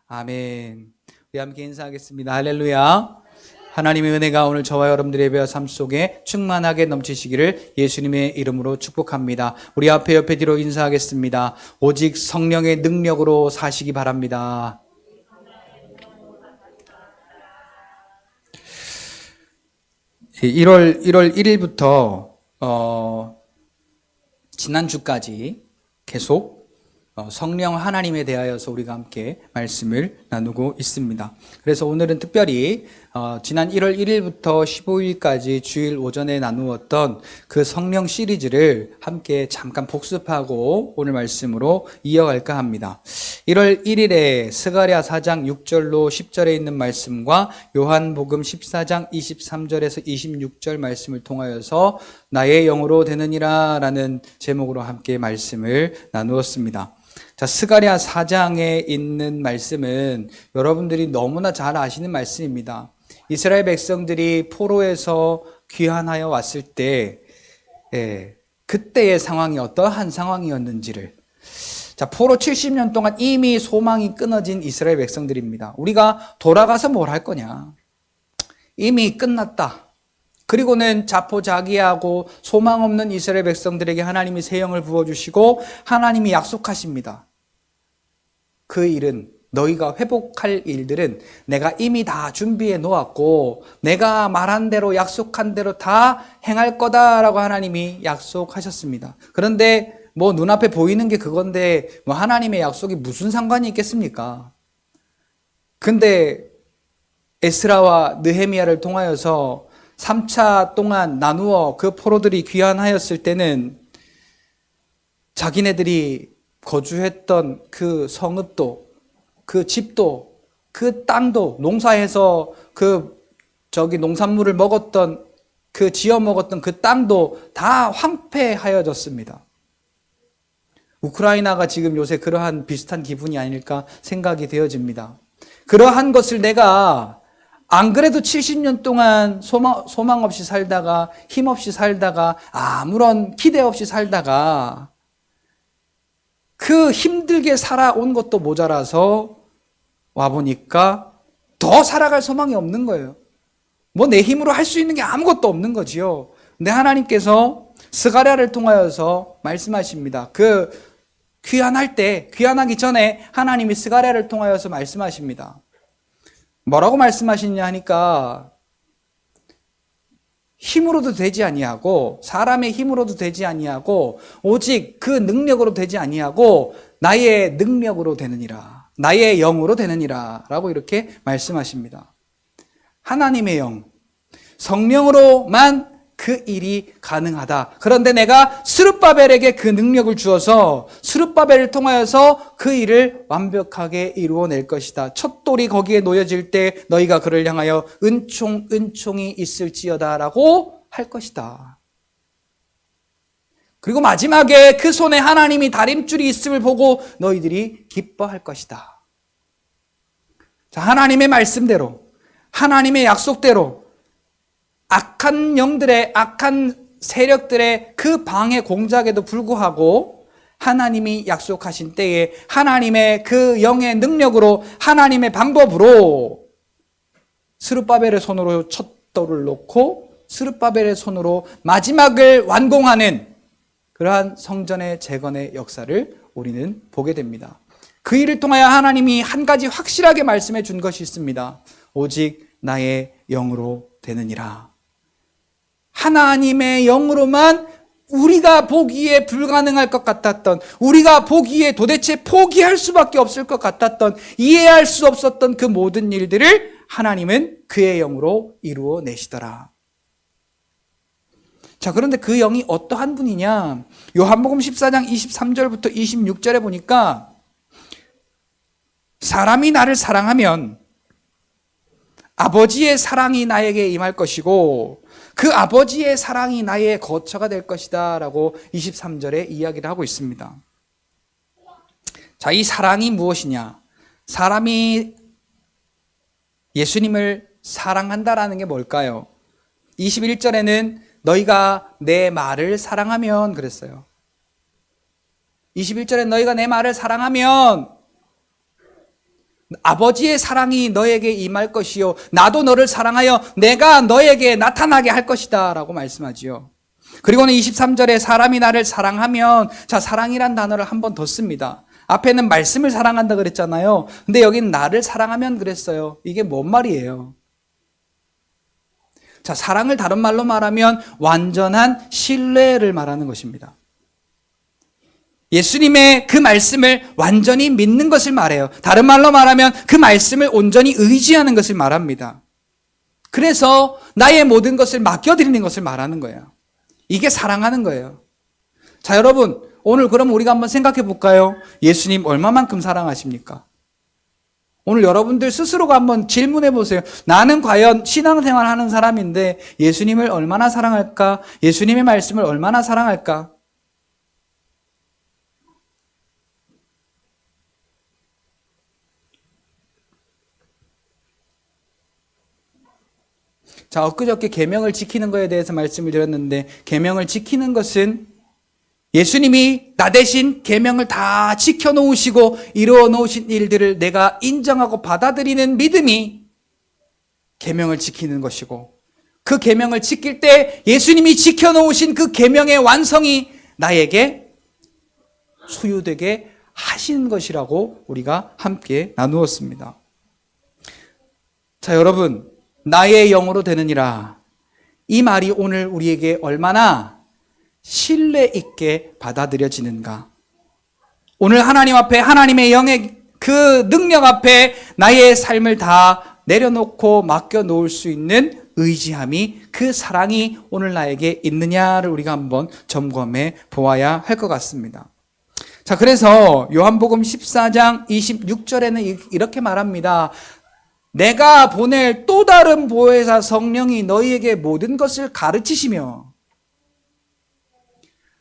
아멘. 우리 함께 인사하겠습니다. 할렐루야. 하나님의 은혜가 오늘 저와 여러분들의 예배와 삶 속에 충만하게 넘치시기를 예수님의 이름으로 축복합니다. 우리 앞에 옆에 뒤로 인사하겠습니다. 오직 성령의 능력으로 사시기 바랍니다. (1월 1일부터) 지난주까지 계속 성령 하나님에 대하여서 우리가 함께 말씀을 나누고 있습니다. 그래서 오늘은 특별히 지난 1월 1일부터 15일까지 주일 오전에 나누었던 그 성령 시리즈를 함께 잠깐 복습하고 오늘 말씀으로 이어갈까 합니다. 1월 1일에 스가랴 4장 6절로 10절에 있는 말씀과 요한복음 14장 23절에서 26절 말씀을 통하여서 나의 영으로 되느니라 라는 제목으로 함께 말씀을 나누었습니다. 자, 스가랴 4장에 있는 말씀은 여러분들이 너무나 잘 아시는 말씀입니다. 이스라엘 백성들이 포로에서 귀환하여 왔을 때 그때의 상황이 어떠한 상황이었는지를, 자, 포로 70년 동안 이미 소망이 끊어진 이스라엘 백성들입니다. 우리가 돌아가서 뭘 할 거냐? 이미 끝났다. 그리고는 자포자기하고 소망 없는 이스라엘 백성들에게 하나님이 새 영을 부어주시고 하나님이 약속하십니다. 그 일은, 너희가 회복할 일들은 내가 이미 다 준비해 놓았고 내가 말한 대로 약속한 대로 다 행할 거다라고 하나님이 약속하셨습니다. 그런데 뭐 눈앞에 보이는 게 그건데 뭐 하나님의 약속이 무슨 상관이 있겠습니까? 근데 에스라와 느헤미야를 통하여서 3차 동안 나누어 그 포로들이 귀환하였을 때는 자기네들이 거주했던 그 성읍도, 그 집도, 그 땅도, 농사해서 농산물을 먹었던, 그 지어 먹었던 그 땅도 다 황폐하여졌습니다. 우크라이나가 지금 요새 그러한 비슷한 기분이 아닐까 생각이 되어집니다. 그러한 것을 내가 안 그래도 70년 동안 소망 없이 살다가, 힘 없이 살다가, 아무런 기대 없이 살다가 그 힘들게 살아온 것도 모자라서 와보니까 더 살아갈 소망이 없는 거예요. 뭐 내 힘으로 할 수 있는 게 아무것도 없는 거지요. 근데 하나님께서 스가랴를 통하여서 말씀하십니다. 그 귀환하기 전에 하나님이 스가랴를 통하여서 말씀하십니다. 뭐라고 말씀하시냐 하니까 힘으로도 되지 아니하고 사람의 힘으로도 되지 아니하고 오직 그 능력으로 되지 아니하고 나의 능력으로 되느니라, 나의 영으로 되느니라 라고 이렇게 말씀하십니다. 하나님의 영, 성령으로만 그 일이 가능하다. 그런데 내가 스룹바벨에게 그 능력을 주어서 스룹바벨을 통하여서 그 일을 완벽하게 이루어낼 것이다. 첫 돌이 거기에 놓여질 때 너희가 그를 향하여 은총이 있을지어다 라고 할 것이다. 그리고 마지막에 그 손에 하나님이 다림줄이 있음을 보고 너희들이 기뻐할 것이다. 자, 하나님의 말씀대로, 하나님의 약속대로 악한 영들의, 악한 세력들의 그 방해 공작에도 불구하고 하나님이 약속하신 때에 하나님의 그 영의 능력으로, 하나님의 방법으로 스룹바벨의 손으로 첫 돌을 놓고 스룹바벨의 손으로 마지막을 완공하는 그러한 성전의 재건의 역사를 우리는 보게 됩니다. 그 일을 통하여 하나님이 한 가지 확실하게 말씀해 준 것이 있습니다. 오직 나의 영으로 되느니라. 하나님의 영으로만 우리가 보기에 불가능할 것 같았던, 우리가 보기에 도대체 포기할 수밖에 없을 것 같았던, 이해할 수 없었던 그 모든 일들을 하나님은 그의 영으로 이루어 내시더라. 자, 그런데 그 영이 어떠한 분이냐? 요한복음 14장 23절부터 26절에 보니까 사람이 나를 사랑하면 아버지의 사랑이 나에게 임할 것이고 그 아버지의 사랑이 나의 거처가 될 것이다 라고 23절에 이야기를 하고 있습니다. 자, 이 사랑이 무엇이냐? 사람이 예수님을 사랑한다라는 게 뭘까요? 21절에는 너희가 내 말을 사랑하면 그랬어요. 21절에 너희가 내 말을 사랑하면 아버지의 사랑이 너에게 임할 것이요 나도 너를 사랑하여 내가 너에게 나타나게 할 것이다 라고 말씀하지요. 그리고는 23절에 사람이 나를 사랑하면, 자, 사랑이란 단어를 한 번 더 씁니다. 앞에는 말씀을 사랑한다 그랬잖아요. 근데 여기는 나를 사랑하면 그랬어요. 이게 뭔 말이에요? 자, 사랑을 다른 말로 말하면 완전한 신뢰를 말하는 것입니다. 예수님의 그 말씀을 완전히 믿는 것을 말해요. 다른 말로 말하면 그 말씀을 온전히 의지하는 것을 말합니다. 그래서 나의 모든 것을 맡겨드리는 것을 말하는 거예요. 이게 사랑하는 거예요. 자, 여러분, 오늘 그럼 우리가 한번 생각해 볼까요? 예수님 얼마만큼 사랑하십니까? 오늘 여러분들 스스로가 한번 질문해 보세요. 나는 과연 신앙생활 하는 사람인데 예수님을 얼마나 사랑할까? 예수님의 말씀을 얼마나 사랑할까? 자, 엊그저께 계명을 지키는 것에 대해서 말씀을 드렸는데, 계명을 지키는 것은 예수님이 나 대신 계명을 다 지켜놓으시고 이루어 놓으신 일들을 내가 인정하고 받아들이는 믿음이 계명을 지키는 것이고, 그 계명을 지킬 때 예수님이 지켜놓으신 그 계명의 완성이 나에게 소유되게 하시는 것이라고 우리가 함께 나누었습니다. 자, 여러분, 나의 영으로 되느니라, 이 말이 오늘 우리에게 얼마나 신뢰 있게 받아들여지는가. 오늘 하나님 앞에, 하나님의 영의 그 능력 앞에 나의 삶을 다 내려놓고 맡겨놓을 수 있는 의지함이, 그 사랑이 오늘 나에게 있느냐를 우리가 한번 점검해 보아야 할 것 같습니다. 자, 그래서 요한복음 14장 26절에는 이렇게 말합니다. 내가 보낼 또 다른 보혜사 성령이 너희에게 모든 것을 가르치시며.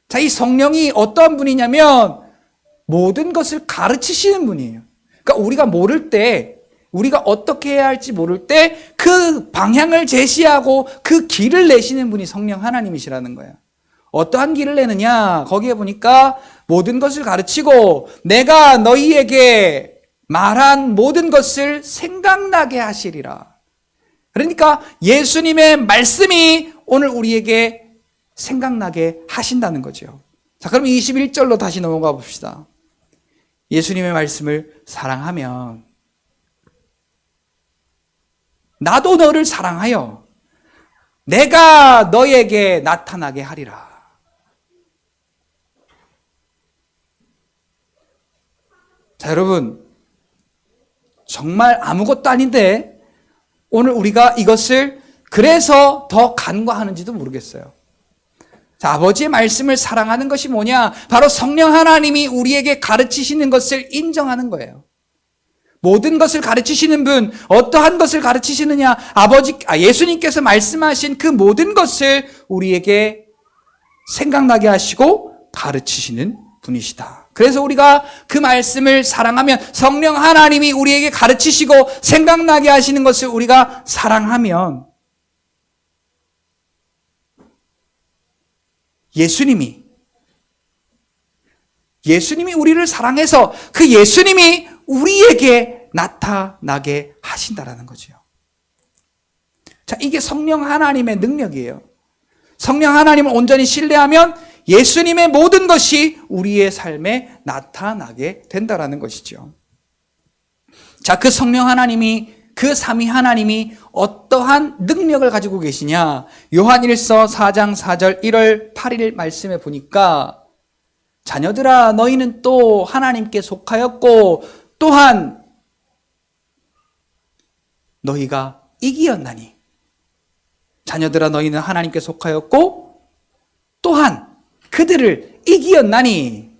자, 이 성령이 어떠한 분이냐면 모든 것을 가르치시는 분이에요. 그러니까 우리가 모를 때, 우리가 어떻게 해야 할지 모를 때 그 방향을 제시하고 그 길을 내시는 분이 성령 하나님이시라는 거예요. 어떠한 길을 내느냐? 거기에 보니까 모든 것을 가르치고 내가 너희에게 말한 모든 것을 생각나게 하시리라. 그러니까 예수님의 말씀이 오늘 우리에게 생각나게 하신다는 거죠. 자, 그럼 21절로 다시 넘어가 봅시다. 예수님의 말씀을 사랑하면 나도 너를 사랑하여 내가 너에게 나타나게 하리라. 자, 여러분, 정말 아무것도 아닌데 오늘 우리가 이것을 그래서 더 간과하는지도 모르겠어요. 자, 아버지의 말씀을 사랑하는 것이 뭐냐? 바로 성령 하나님이 우리에게 가르치시는 것을 인정하는 거예요. 모든 것을 가르치시는 분, 어떠한 것을 가르치시느냐? 예수님께서 말씀하신 그 모든 것을 우리에게 생각나게 하시고 가르치시는 분이시다. 그래서 우리가 그 말씀을 사랑하면, 성령 하나님이 우리에게 가르치시고 생각나게 하시는 것을 우리가 사랑하면, 예수님이 우리를 사랑해서 그 예수님이 우리에게 나타나게 하신다라는 거죠. 자, 이게 성령 하나님의 능력이에요. 성령 하나님을 온전히 신뢰하면 예수님의 모든 것이 우리의 삶에 나타나게 된다라는 것이죠. 자, 그 성령 하나님이, 그 삼위 하나님이 어떠한 능력을 가지고 계시냐? 요한일서 4장 4절 1월 8일 말씀에 보니까, 자녀들아 너희는 또 하나님께 속하였고 또한 너희가 이기었나니. 자녀들아 너희는 하나님께 속하였고 또한 그들을 이기었나니.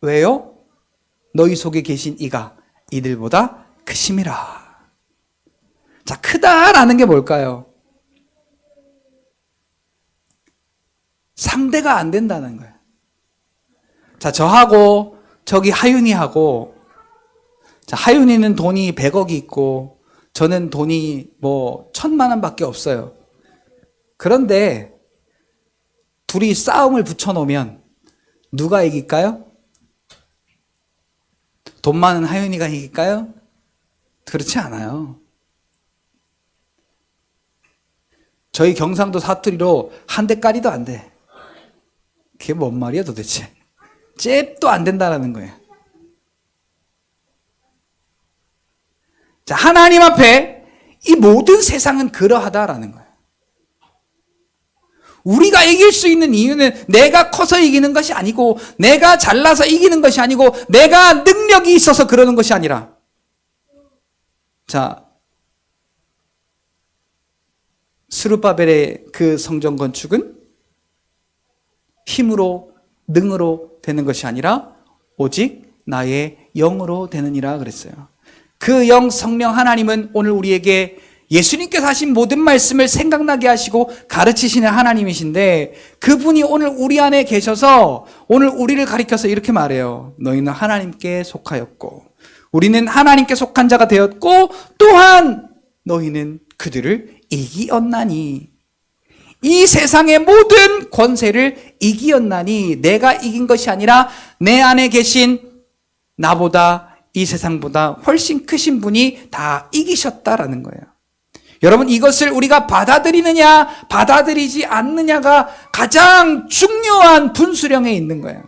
왜요? 너희 속에 계신 이가 이들보다 크심이라. 자, 크다라는 게 뭘까요? 상대가 안 된다는 거예요. 자, 저하고 저기 하윤이하고, 자, 하윤이는 돈이 100억이 있고 저는 돈이 뭐 1000만 원밖에 없어요. 그런데 둘이 싸움을 붙여놓으면 누가 이길까요? 돈 많은 하윤이가 이길까요? 그렇지 않아요. 저희 경상도 사투리로 한 대까리도 안 돼. 그게 뭔 말이야 도대체? 잽도 안 된다라는 거예요. 자, 하나님 앞에 이 모든 세상은 그러하다라는 거예요. 우리가 이길 수 있는 이유는 내가 커서 이기는 것이 아니고, 내가 잘나서 이기는 것이 아니고, 내가 능력이 있어서 그러는 것이 아니라, 자, 스룹바벨의 그 성전 건축은 힘으로, 능으로 되는 것이 아니라 오직 나의 영으로 되느니라 그랬어요. 그 영 성령 하나님은 오늘 우리에게 예수님께서 하신 모든 말씀을 생각나게 하시고 가르치시는 하나님이신데, 그분이 오늘 우리 안에 계셔서 오늘 우리를 가리켜서 이렇게 말해요. 너희는 하나님께 속하였고 우리는 하나님께 속한 자가 되었고 또한 너희는 그들을 이기었나니, 이 세상의 모든 권세를 이기었나니, 내가 이긴 것이 아니라 내 안에 계신 나보다, 이 세상보다 훨씬 크신 분이 다 이기셨다라는 거예요. 여러분, 이것을 우리가 받아들이느냐 받아들이지 않느냐가 가장 중요한 분수령에 있는 거예요.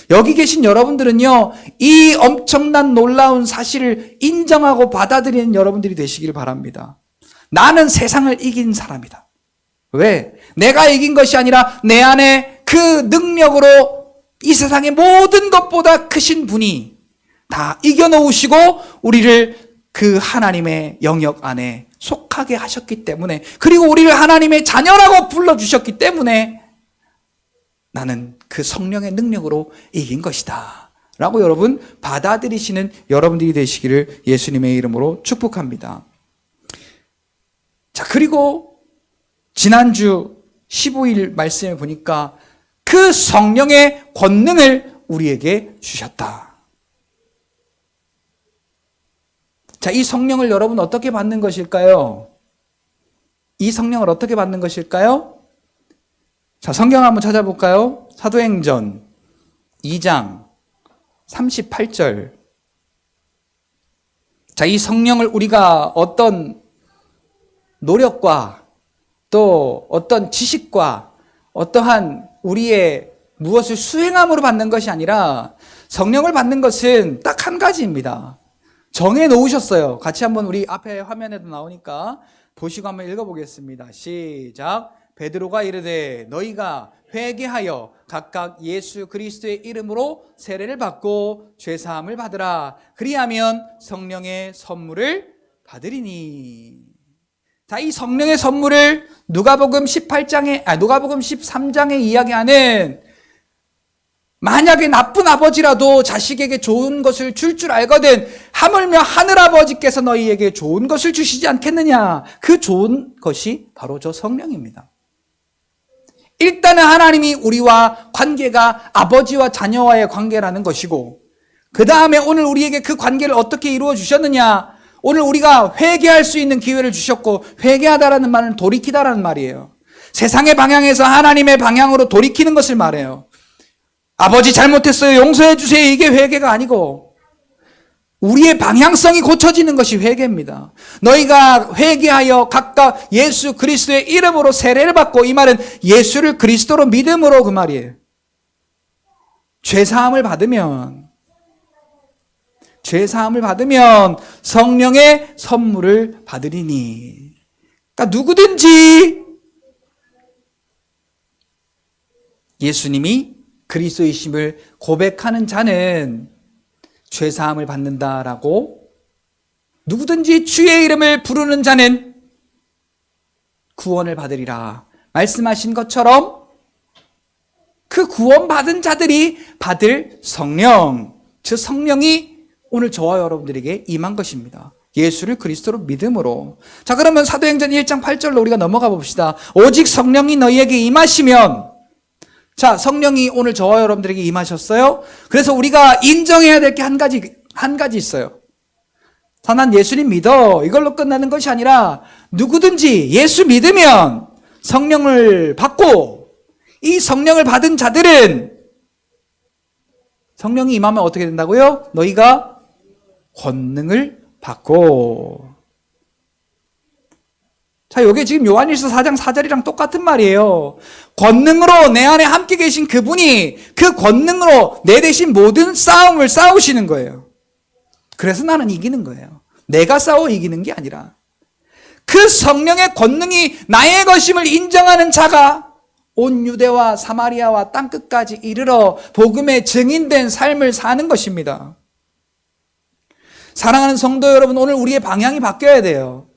여기 계신 여러분들은요, 이 엄청난 놀라운 사실을 인정하고 받아들이는 여러분들이 되시길 바랍니다. 나는 세상을 이긴 사람이다. 왜? 내가 이긴 것이 아니라 내 안에 그 능력으로 이 세상의 모든 것보다 크신 분이 다 이겨놓으시고 우리를 그 하나님의 영역 안에 속하게 하셨기 때문에, 그리고 우리를 하나님의 자녀라고 불러주셨기 때문에 나는 그 성령의 능력으로 이긴 것이다 라고 여러분 받아들이시는 여러분들이 되시기를 예수님의 이름으로 축복합니다. 자, 그리고 지난주 15일 말씀을 보니까 그 성령의 권능을 우리에게 주셨다. 자, 이 성령을 여러분 어떻게 받는 것일까요? 이 성령을 어떻게 받는 것일까요? 자, 성경 한번 찾아볼까요? 사도행전 2장 38절. 자, 이 성령을 우리가 어떤 노력과 또 어떤 지식과 어떠한 우리의 무엇을 수행함으로 받는 것이 아니라, 성령을 받는 것은 딱 한 가지입니다. 정해 놓으셨어요. 같이 한번 우리 앞에 화면에도 나오니까 보시고 한번 읽어보겠습니다. 시작. 베드로가 이르되 너희가 회개하여 각각 예수 그리스도의 이름으로 세례를 받고 죄사함을 받으라. 그리하면 성령의 선물을 받으리니. 자, 이 성령의 선물을 누가복음 13장에 이야기하는, 만약에 나쁜 아버지라도 자식에게 좋은 것을 줄 알거든 하물며 하늘아버지께서 너희에게 좋은 것을 주시지 않겠느냐. 그 좋은 것이 바로 저 성령입니다. 일단은 하나님이 우리와 관계가 아버지와 자녀와의 관계라는 것이고, 그 다음에 오늘 우리에게 그 관계를 어떻게 이루어 주셨느냐. 오늘 우리가 회개할 수 있는 기회를 주셨고, 회개하다라는 말은 돌이키다라는 말이에요. 세상의 방향에서 하나님의 방향으로 돌이키는 것을 말해요. 아버지 잘못했어요, 용서해 주세요, 이게 회개가 아니고 우리의 방향성이 고쳐지는 것이 회개입니다. 너희가 회개하여 각각 예수 그리스도의 이름으로 세례를 받고, 이 말은 예수를 그리스도로 믿음으로 그 말이에요. 죄사함을 받으면 성령의 선물을 받으리니. 그러니까 누구든지 예수님이 그리스도이심을 고백하는 자는 죄사함을 받는다라고, 누구든지 주의 이름을 부르는 자는 구원을 받으리라 말씀하신 것처럼, 그 구원받은 자들이 받을 성령, 그 성령이 오늘 저와 여러분들에게 임한 것입니다. 예수를 그리스도로 믿음으로. 자, 그러면 사도행전 1장 8절로 우리가 넘어가 봅시다. 오직 성령이 너희에게 임하시면. 자, 성령이 오늘 저와 여러분들에게 임하셨어요. 그래서 우리가 인정해야 될 게 한 가지 있어요. 난 예수님 믿어, 이걸로 끝나는 것이 아니라, 누구든지 예수 믿으면 성령을 받고, 이 성령을 받은 자들은 성령이 임하면 어떻게 된다고요? 너희가 권능을 받고. 자, 이게 지금 요한일서 4장 4절이랑 똑같은 말이에요. 권능으로 내 안에 함께 계신 그분이 그 권능으로 내 대신 모든 싸움을 싸우시는 거예요. 그래서 나는 이기는 거예요. 내가 싸워 이기는 게 아니라 그 성령의 권능이 나의 것임을 인정하는 자가 온 유대와 사마리아와 땅끝까지 이르러 복음의 증인된 삶을 사는 것입니다. 사랑하는 성도 여러분, 오늘 우리의 방향이 바뀌어야 돼요.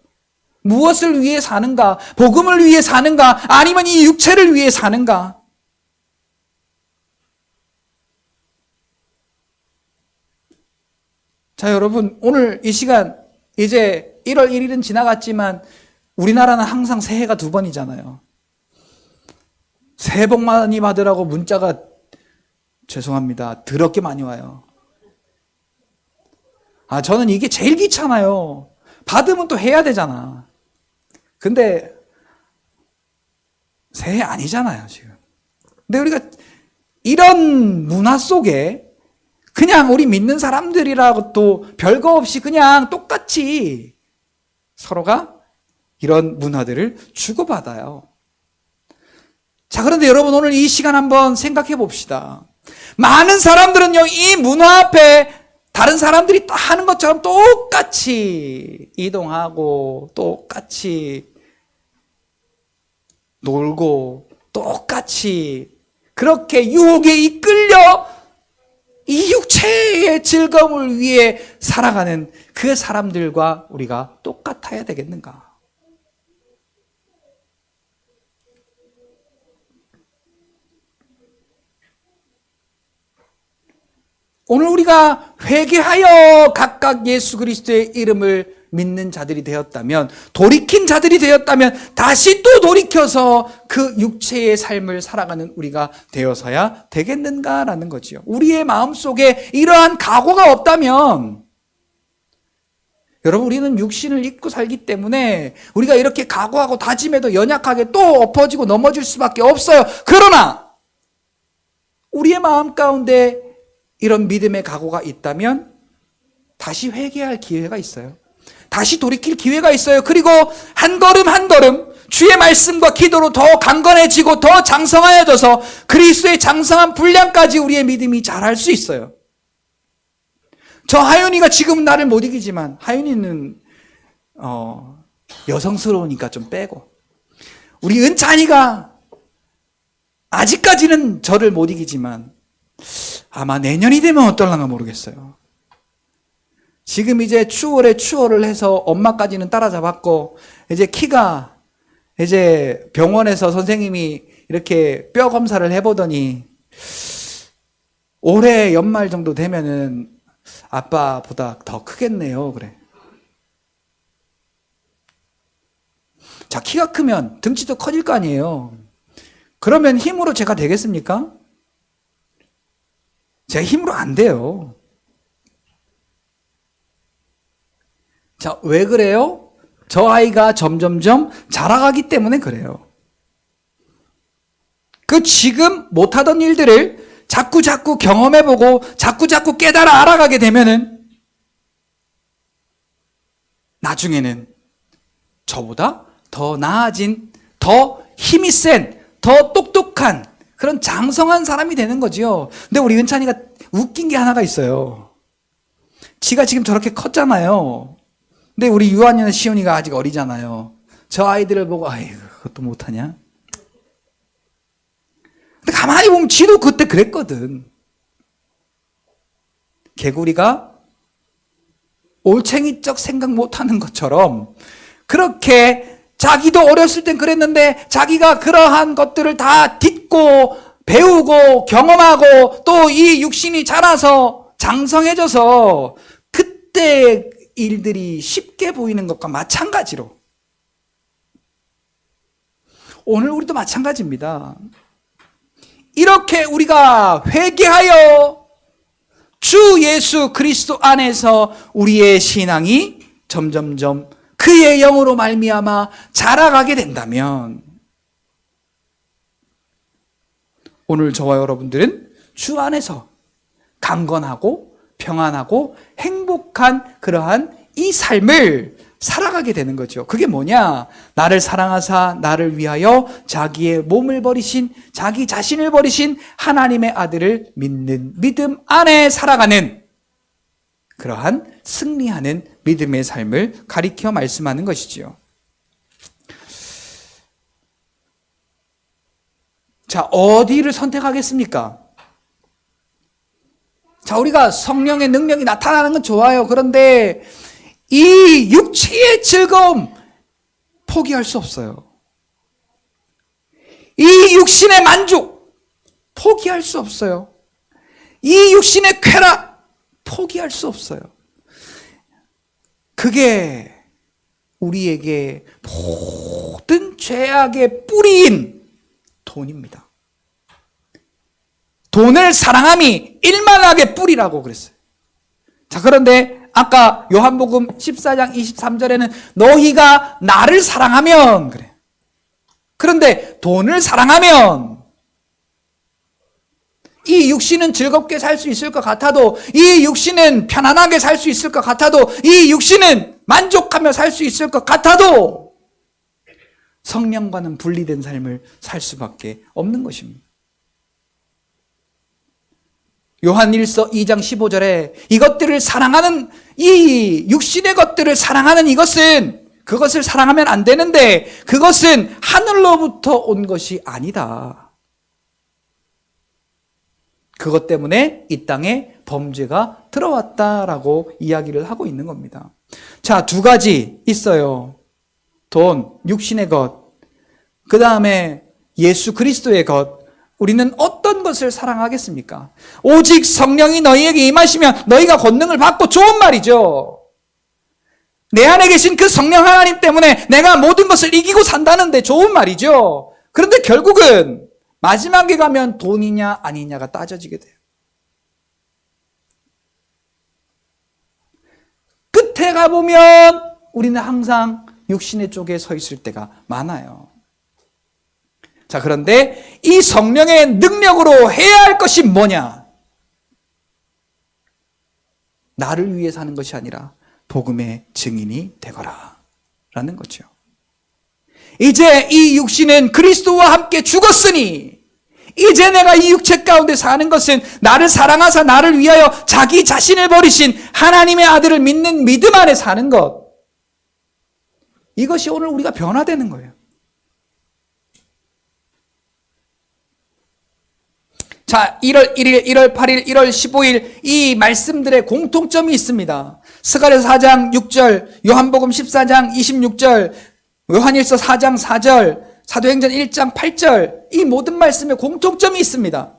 무엇을 위해 사는가? 복음을 위해 사는가? 아니면 이 육체를 위해 사는가? 자, 여러분, 오늘 이 시간 이제 1월 1일은 지나갔지만 우리나라는 항상 새해가 2번이잖아요. 새해 복 많이 받으라고 문자가 죄송합니다. 더럽게 많이 와요. 저는 이게 제일 귀찮아요. 받으면 또 해야 되잖아. 근데 새해 아니잖아요, 지금. 근데 우리가 이런 문화 속에 그냥 우리 믿는 사람들이라고 또 별거 없이 그냥 똑같이 서로가 이런 문화들을 주고받아요. 자, 그런데 여러분 오늘 이 시간 한번 생각해 봅시다. 많은 사람들은요, 이 문화 앞에 다른 사람들이 하는 것처럼 똑같이 이동하고 똑같이 놀고 똑같이 그렇게 유혹에 이끌려 이 육체의 즐거움을 위해 살아가는 그 사람들과 우리가 똑같아야 되겠는가? 오늘 우리가 회개하여 각각 예수 그리스도의 이름을 믿는 자들이 되었다면, 돌이킨 자들이 되었다면 다시 또 돌이켜서 그 육체의 삶을 살아가는 우리가 되어서야 되겠는가라는 거지요. 우리의 마음속에 이러한 각오가 없다면, 여러분 우리는 육신을 입고 살기 때문에 우리가 이렇게 각오하고 다짐해도 연약하게 또 엎어지고 넘어질 수밖에 없어요. 그러나 우리의 마음 가운데 이런 믿음의 각오가 있다면 다시 회개할 기회가 있어요. 다시 돌이킬 기회가 있어요. 그리고 한 걸음 한 걸음 주의 말씀과 기도로 더 강건해지고 더 장성하여져서 그리스도의 장성한 분량까지 우리의 믿음이 자랄 수 있어요. 저 하윤이가 지금 나를 못 이기지만, 하윤이는 여성스러우니까 좀 빼고, 우리 은찬이가 아직까지는 저를 못 이기지만 아마 내년이 되면 어떨랑가 모르겠어요. 지금 이제 추월에 추월을 해서 엄마까지는 따라잡았고, 이제 키가 이제 병원에서 선생님이 이렇게 뼈 검사를 해보더니 올해 연말 정도 되면은 아빠보다 더 크겠네요. 그래. 자, 키가 크면 등치도 커질 거 아니에요. 그러면 힘으로 제가 되겠습니까? 제가 힘으로 안 돼요. 자, 왜 그래요? 저 아이가 점점점 자라가기 때문에 그래요. 그 지금 못하던 일들을 자꾸 경험해보고 자꾸 깨달아 알아가게 되면은 나중에는 저보다 더 나아진, 더 힘이 센, 더 똑똑한 그런 장성한 사람이 되는 거지요. 근데 우리 은찬이가 웃긴 게 하나가 있어요. 지가 지금 저렇게 컸잖아요. 근데 우리 유한이나 시온이가 아직 어리잖아요. 저 아이들을 보고 아이고 그것도 못하냐? 근데 가만히 보면 지도 그때 그랬거든. 개구리가 올챙이적 생각 못하는 것처럼 그렇게 자기도 어렸을 땐 그랬는데 자기가 그러한 것들을 다 딛고 배우고 경험하고 또 이 육신이 자라서 장성해져서 그때 일들이 쉽게 보이는 것과 마찬가지로 오늘 우리도 마찬가지입니다. 이렇게 우리가 회개하여 주 예수 그리스도 안에서 우리의 신앙이 점점점 그의 영으로 말미암아 자라가게 된다면 오늘 저와 여러분들은 주 안에서 강건하고 평안하고 행복한 그러한 이 삶을 살아가게 되는 거죠. 그게 뭐냐? 나를 사랑하사 나를 위하여 자기의 몸을 버리신, 자기 자신을 버리신 하나님의 아들을 믿는 믿음 안에 살아가는 그러한 승리하는 믿음의 삶을 가리켜 말씀하는 것이지요. 자, 어디를 선택하겠습니까? 자, 우리가 성령의 능력이 나타나는 건 좋아요. 그런데 이 육체의 즐거움 포기할 수 없어요. 이 육신의 만족 포기할 수 없어요. 이 육신의 쾌락 포기할 수 없어요. 그게 우리에게 모든 죄악의 뿌리인 돈입니다. 돈을 사랑함이 일만하게 뿌리라고 그랬어요. 자, 그런데 아까 요한복음 14장 23절에는 너희가 나를 사랑하면 그래. 그런데 돈을 사랑하면 이 육신은 즐겁게 살 수 있을 것 같아도, 이 육신은 편안하게 살 수 있을 것 같아도, 이 육신은 만족하며 살 수 있을 것 같아도 성령과는 분리된 삶을 살 수밖에 없는 것입니다. 요한 1서 2장 15절에 이것들을 사랑하는, 이 육신의 것들을 사랑하는 이것은, 그것을 사랑하면 안 되는데 그것은 하늘로부터 온 것이 아니다. 그것 때문에 이 땅에 범죄가 들어왔다라고 이야기를 하고 있는 겁니다. 자, 두 가지 있어요. 돈, 육신의 것, 그 다음에 예수 그리스도의 것. 우리는 어떤 것을 사랑하겠습니까? 오직 성령이 너희에게 임하시면 너희가 권능을 받고, 좋은 말이죠. 내 안에 계신 그 성령 하나님 때문에 내가 모든 것을 이기고 산다는데 좋은 말이죠. 그런데 결국은 마지막에 가면 돈이냐 아니냐가 따져지게 돼요. 끝에 가보면 우리는 항상 육신의 쪽에 서 있을 때가 많아요. 자, 그런데 이 성령의 능력으로 해야 할 것이 뭐냐? 나를 위해 사는 것이 아니라 복음의 증인이 되거라 라는 거죠. 이제 이 육신은 그리스도와 함께 죽었으니 이제 내가 이 육체 가운데 사는 것은 나를 사랑하사 나를 위하여 자기 자신을 버리신 하나님의 아들을 믿는 믿음 안에 사는 것. 이것이 오늘 우리가 변화되는 거예요. 자, 1월 1일, 1월 8일, 1월 15일 이 말씀들의 공통점이 있습니다. 스가랴서 4장 6절, 요한복음 14장 26절, 요한일서 4장 4절, 사도행전 1장 8절, 이 모든 말씀에 공통점이 있습니다.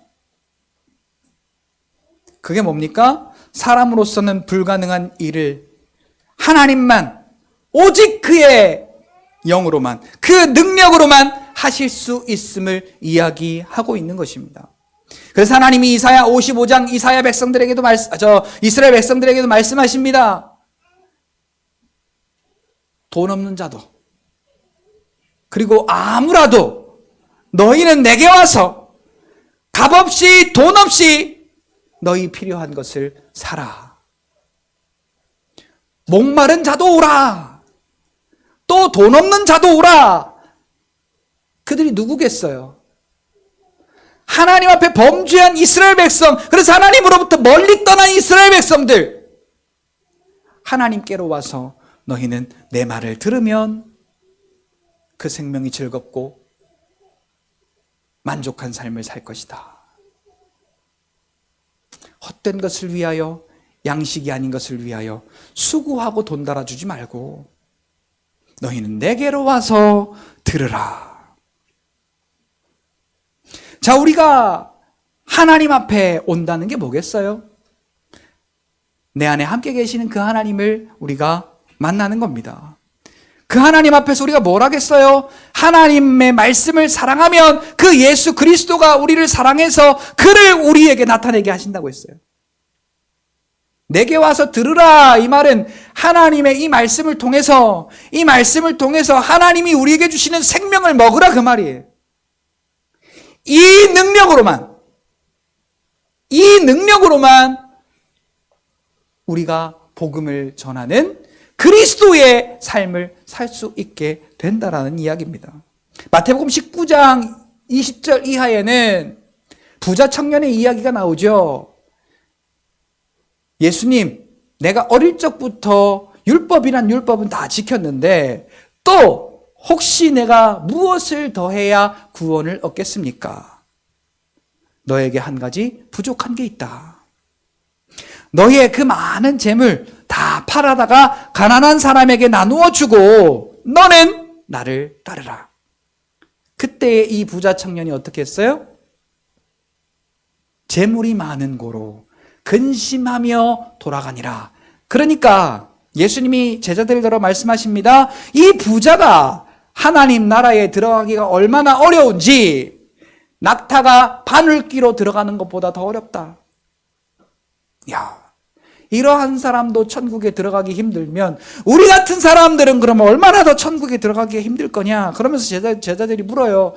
그게 뭡니까? 사람으로서는 불가능한 일을 하나님만, 오직 그의 영으로만, 그 능력으로만 하실 수 있음을 이야기하고 있는 것입니다. 그래서 하나님이 이사야 55장 이사야 백성들에게도 이스라엘 백성들에게도 말씀하십니다. 돈 없는 자도, 그리고 아무라도 너희는 내게 와서 값없이 돈 없이 너희 필요한 것을 사라. 목마른 자도 오라. 또 돈 없는 자도 오라. 그들이 누구겠어요? 하나님 앞에 범죄한 이스라엘 백성, 그래서 하나님으로부터 멀리 떠난 이스라엘 백성들, 하나님께로 와서 너희는 내 말을 들으면 그 생명이 즐겁고 만족한 삶을 살 것이다. 헛된 것을 위하여, 양식이 아닌 것을 위하여 수고하고 돈 달아주지 말고 너희는 내게로 와서 들으라. 자, 우리가 하나님 앞에 온다는 게 뭐겠어요? 내 안에 함께 계시는 그 하나님을 우리가 만나는 겁니다. 그 하나님 앞에서 우리가 뭘 하겠어요? 하나님의 말씀을 사랑하면 그 예수 그리스도가 우리를 사랑해서 그를 우리에게 나타내게 하신다고 했어요. 내게 와서 들으라. 이 말은 하나님의 이 말씀을 통해서 하나님이 우리에게 주시는 생명을 먹으라, 그 말이에요. 이 능력으로만 우리가 복음을 전하는 그리스도의 삶을 살 수 있게 된다라는 이야기입니다. 마태복음 19장 20절 이하에는 부자 청년의 이야기가 나오죠. 예수님, 내가 어릴 적부터 율법이란 율법은 다 지켰는데 또 혹시 내가 무엇을 더해야 구원을 얻겠습니까? 너에게 한 가지 부족한 게 있다. 너의 그 많은 재물 다 팔아다가 가난한 사람에게 나누어 주고 너는 나를 따르라. 그때 이 부자 청년이 어떻게 했어요? 재물이 많은 고로 근심하며 돌아가니라. 그러니까 예수님이 제자들더러 말씀하십니다. 이 부자가 하나님 나라에 들어가기가 얼마나 어려운지 낙타가 바늘귀로 들어가는 것보다 더 어렵다. 야, 이러한 사람도 천국에 들어가기 힘들면 우리 같은 사람들은 그러면 얼마나 더 천국에 들어가기가 힘들 거냐. 그러면서 제자들이 물어요.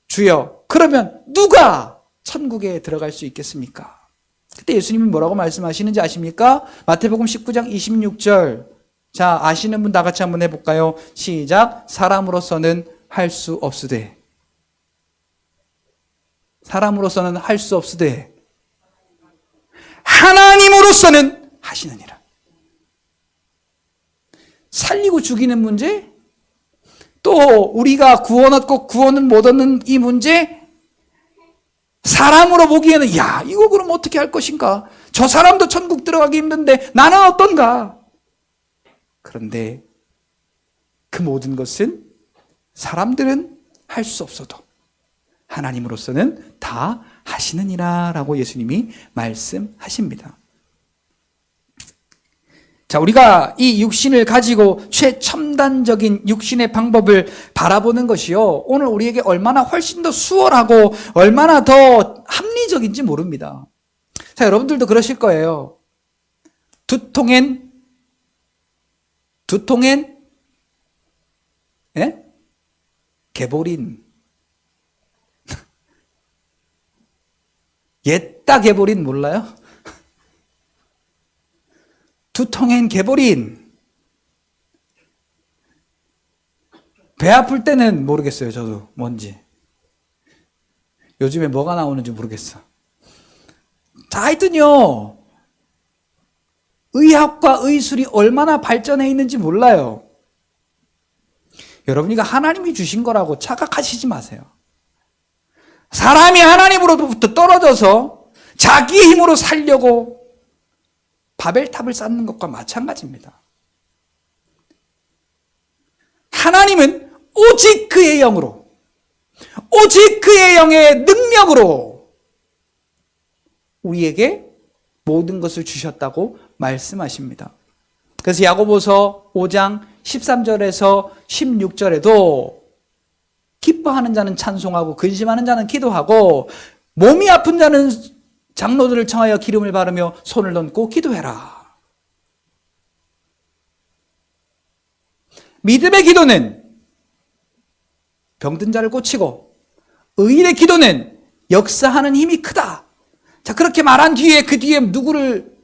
주여, 그러면 누가 천국에 들어갈 수 있겠습니까? 그때 예수님이 뭐라고 말씀하시는지 아십니까? 마태복음 19장 26절. 자, 아시는 분 다 같이 한번 해볼까요? 시작. 사람으로서는 할 수 없으되. 사람으로서는 할 수 없으되 하나님으로서는 하시느니라. 살리고 죽이는 문제, 또 우리가 구원 얻고 구원은 못 얻는 이 문제, 사람으로 보기에는 야, 이거 그럼 어떻게 할 것인가? 저 사람도 천국 들어가기 힘든데 나는 어떤가? 그런데 그 모든 것은 사람들은 할 수 없어도 하나님으로서는 다 하시느니라 라고 예수님이 말씀하십니다. 자, 우리가 이 육신을 가지고 최첨단적인 육신의 방법을 바라보는 것이요, 오늘 우리에게 얼마나 훨씬 더 수월하고 얼마나 더 합리적인지 모릅니다. 자, 여러분들도 그러실 거예요. 두통엔 개보린. 옛다 개보린 몰라요? 두통엔 개보린. 배 아플 때는 모르겠어요. 저도 뭔지. 요즘에 뭐가 나오는지 모르겠어. 자, 하여튼요, 의학과 의술이 얼마나 발전해 있는지 몰라요. 여러분이 하나님이 주신 거라고 착각하시지 마세요. 사람이 하나님으로부터 떨어져서 자기 힘으로 살려고 바벨탑을 쌓는 것과 마찬가지입니다. 하나님은 오직 그의 영으로, 오직 그의 영의 능력으로 우리에게 모든 것을 주셨다고 말씀하십니다. 그래서 야고보서 5장 13절에서 16절에도 기뻐하는 자는 찬송하고 근심하는 자는 기도하고 몸이 아픈 자는 장로들을 청하여 기름을 바르며 손을 얹고 기도해라. 믿음의 기도는 병든 자를 고치고 의인의 기도는 역사하는 힘이 크다. 자, 그렇게 말한 뒤에 그 뒤에 누구를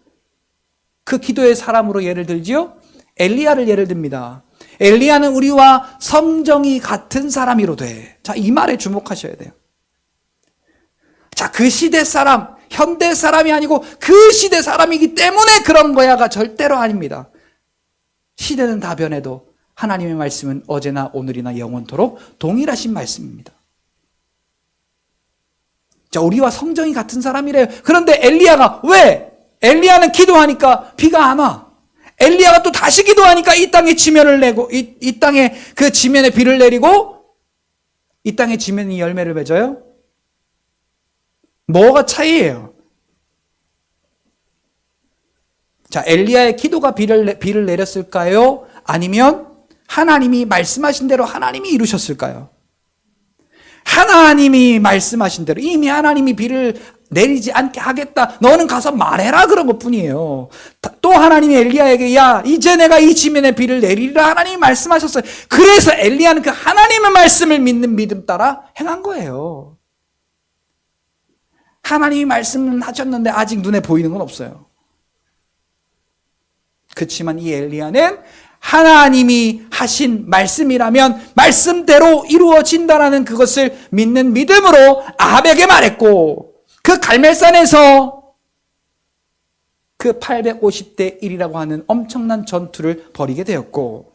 그 기도의 사람으로 예를 들지요? 엘리야를 예를 듭니다. 엘리야는 우리와 성정이 같은 사람이로되. 자, 이 말에 주목하셔야 돼요. 자, 그 시대 사람, 현대 사람이 아니고 그 시대 사람이기 때문에 그런 거야가 절대로 아닙니다. 시대는 다 변해도 하나님의 말씀은 어제나 오늘이나 영원토록 동일하신 말씀입니다. 자, 우리와 성정이 같은 사람이래요. 그런데 엘리야가 왜? 엘리야는 기도하니까 비가 안 와. 엘리야가 또 다시 기도하니까 이 땅에 지면을 내고 이 땅에 그 지면에 비를 내리고 이 땅에 지면이 열매를 맺어요? 뭐가 차이예요? 자, 엘리야의 기도가 비를 내렸을까요? 아니면 하나님이 말씀하신 대로 하나님이 이루셨을까요? 하나님이 말씀하신 대로 이미 하나님이 비를 내리지 않게 하겠다. 너는 가서 말해라. 그런 것 뿐이에요. 또 하나님이 엘리야에게 야, 이제 내가 이 지면에 비를 내리리라 하나님이 말씀하셨어요. 그래서 엘리야는 그 하나님의 말씀을 믿는 믿음 따라 행한 거예요. 하나님이 말씀은 하셨는데 아직 눈에 보이는 건 없어요. 그렇지만 이 엘리야는 하나님이 하신 말씀이라면 말씀대로 이루어진다라는 그것을 믿는 믿음으로 아합에게 말했고, 그 갈멜산에서 그 850대 1이라고 하는 엄청난 전투를 벌이게 되었고,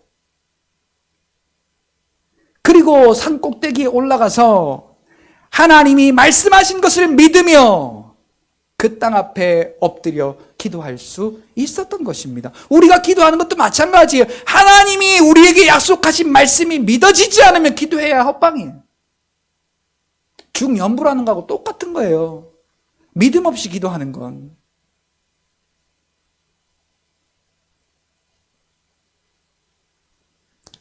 그리고 산 꼭대기에 올라가서 하나님이 말씀하신 것을 믿으며 그 땅 앞에 엎드려 기도할 수 있었던 것입니다. 우리가 기도하는 것도 마찬가지예요. 하나님이 우리에게 약속하신 말씀이 믿어지지 않으면 기도해야 헛방이에요. 중연부라는 거하고 똑같은 거예요. 믿음 없이 기도하는 건.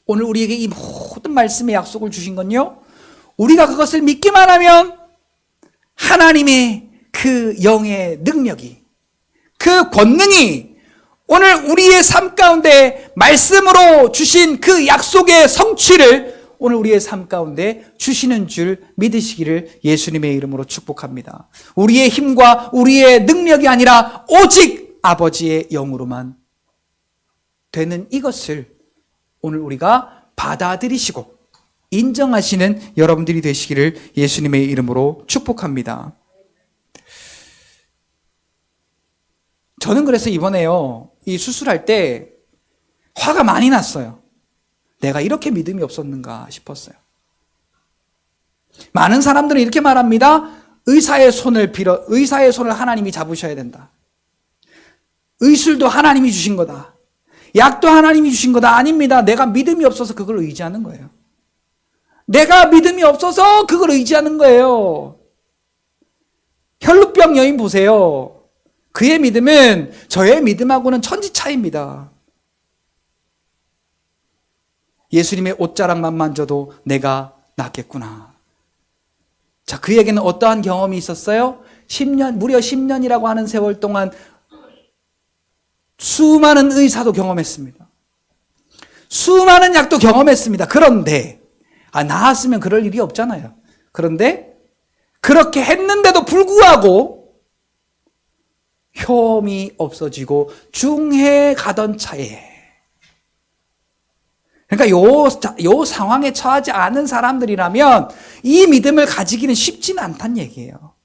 오늘 우리에게 이 모든 말씀의 약속을 주신 건요, 우리가 그것을 믿기만 하면 하나님의 그 영의 능력이, 그 권능이 오늘 우리의 삶 가운데 말씀으로 주신 그 약속의 성취를 오늘 우리의 삶 가운데 주시는 줄 믿으시기를 예수님의 이름으로 축복합니다. 우리의 힘과 우리의 능력이 아니라 오직 아버지의 영으로만 되는 이것을 오늘 우리가 받아들이시고 인정하시는 여러분들이 되시기를 예수님의 이름으로 축복합니다. 저는 그래서 이번에요, 이 수술할 때 화가 많이 났어요. 내가 이렇게 믿음이 없었는가 싶었어요. 많은 사람들은 이렇게 말합니다. 의사의 손을 하나님이 잡으셔야 된다. 의술도 하나님이 주신 거다. 약도 하나님이 주신 거다. 아닙니다. 내가 믿음이 없어서 그걸 의지하는 거예요. 내가 믿음이 없어서 그걸 의지하는 거예요. 혈루병 여인 보세요. 그의 믿음은 저의 믿음하고는 천지 차이입니다. 예수님의 옷자락만 만져도 내가 낫겠구나. 자, 그에게는 어떠한 경험이 있었어요? 10년, 무려 10년이라고 하는 세월 동안 수많은 의사도 경험했습니다. 수많은 약도 경험했습니다. 그런데 나았으면 그럴 일이 없잖아요. 그런데 그렇게 했는데도 불구하고 혐이 없어지고 중해 가던 차에, 그러니까 요 상황에 처하지 않은 사람들이라면 이 믿음을 가지기는 쉽지는 않다는 얘기예요.